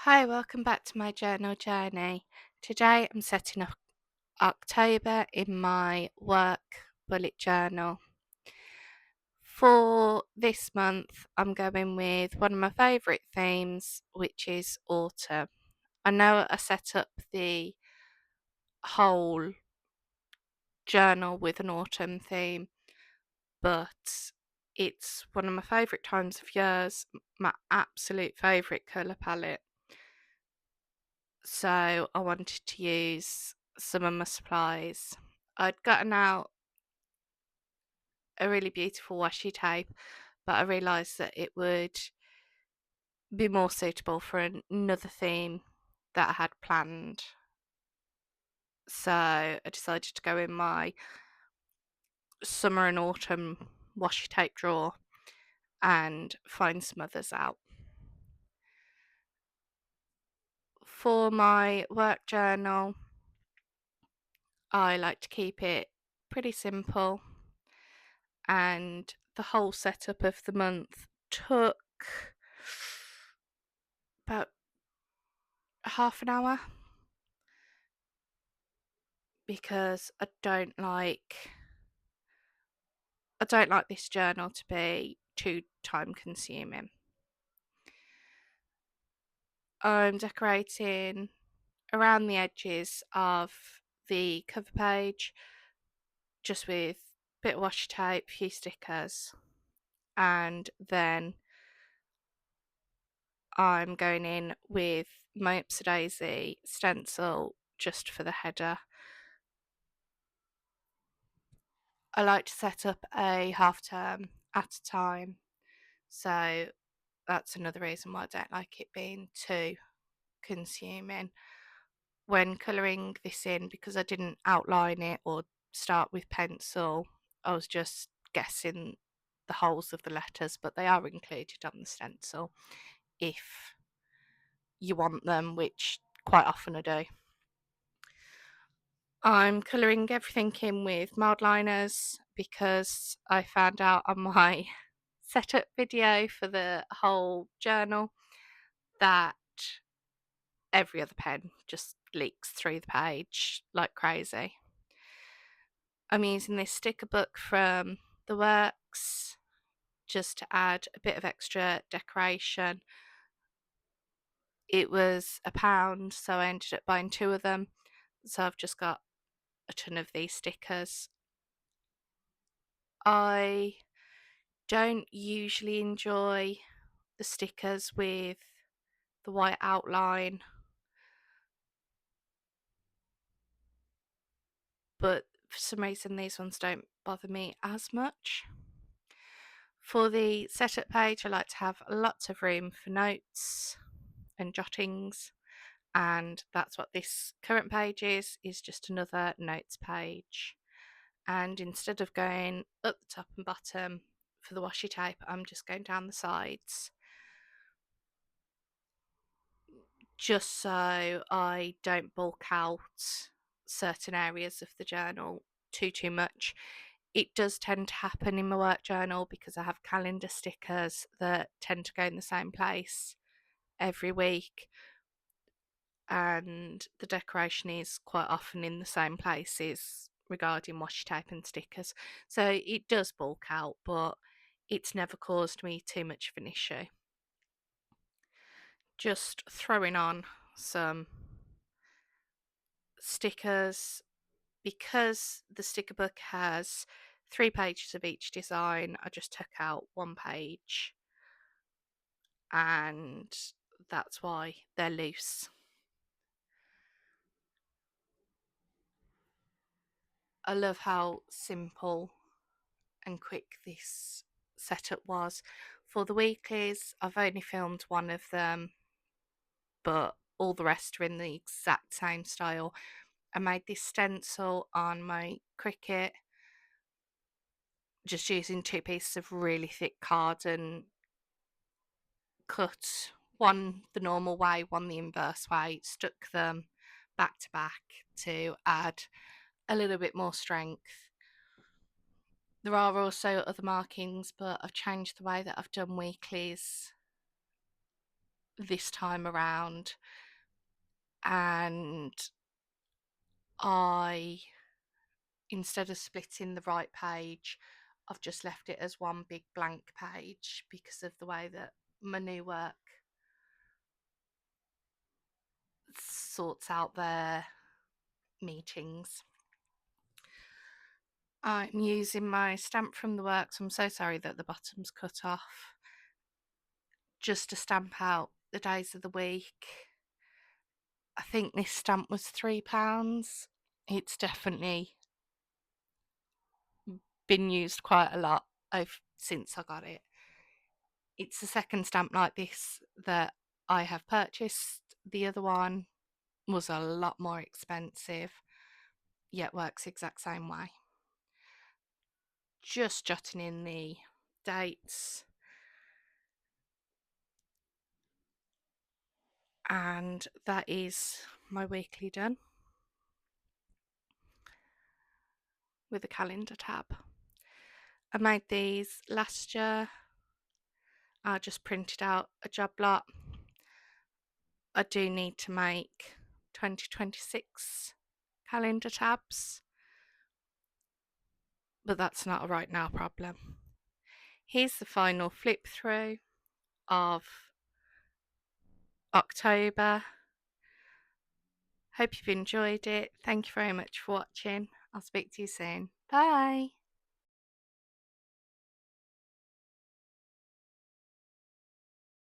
Hi, welcome back to my journal journey. Today I'm setting up October in my work bullet journal. For this month, I'm going with one of my favourite themes, which is autumn. I know I set up the whole journal with an autumn theme, but it's one of my favourite times of years, my absolute favourite colour palette. So I wanted to use some of my supplies. I'd gotten out a really beautiful washi tape, but I realised that it would be more suitable for another theme that I had planned. So I decided to go in my summer and autumn washi tape drawer and find some others out. For my work journal, I like to keep it pretty simple, and the whole setup of the month took about half an hour because I don't like this journal to be too time consuming. I'm decorating around the edges of the cover page just with a bit of washi tape, few stickers, and then I'm going in with my Upsy Daisy stencil just for the header. I like to set up a half term at a time, so that's another reason why I don't like it being too consuming. When colouring this in, because I didn't outline it or start with pencil, I was just guessing the holes of the letters, but they are included on the stencil if you want them, which quite often I do. I'm colouring everything in with mild liners because I found out on my setup video for the whole journal that every other pen just leaks through the page like crazy. I'm using this sticker book from The Works just to add a bit of extra decoration. It was £1, so I ended up buying two of them. So I've just got a ton of these stickers. I don't usually enjoy the stickers with the white outline, but for some reason these ones don't bother me as much. For the setup page, I like to have lots of room for notes and jottings, and that's what this current page is just another notes page. And instead of going up the top and bottom for the washi tape, I'm just going down the sides, just so I don't bulk out certain areas of the journal too much. It does tend to happen in my work journal because I have calendar stickers that tend to go in the same place every week, and the decoration is quite often in the same places regarding washi tape and stickers. So it does bulk out, but it's never caused me too much of an issue. Just throwing on some stickers because the sticker book has 3 pages of each design. I just took out one page, and that's why they're loose. I love how simple and quick this setup was. For the weeklies, I've only filmed one of them, but all the rest are in the exact same style. I made this stencil on my Cricut just using 2 pieces of really thick card and cut one the normal way, one the inverse way, stuck them back to back to add a little bit more strength. There are also other markings, but I've changed the way that I've done weeklies this time around, and I, instead of splitting the right page, I've just left it as one big blank page because of the way that my new work sorts out their meetings. I'm using my stamp from the works. I'm so sorry that the bottom's cut off. Just to stamp out the days of the week. I think this stamp was £3. It's definitely been used quite a lot since I got it. It's the second stamp like this that I have purchased. The other one was a lot more expensive, yet works exact same way. Just jotting in the dates, and that is my weekly done with a calendar tab. I made these last year. I just printed out a job lot. I do need to make 2026 calendar tabs, but that's not a right now problem. Here's the final flip through of October. Hope you've enjoyed it. Thank you very much for watching. I'll speak to you soon. Bye.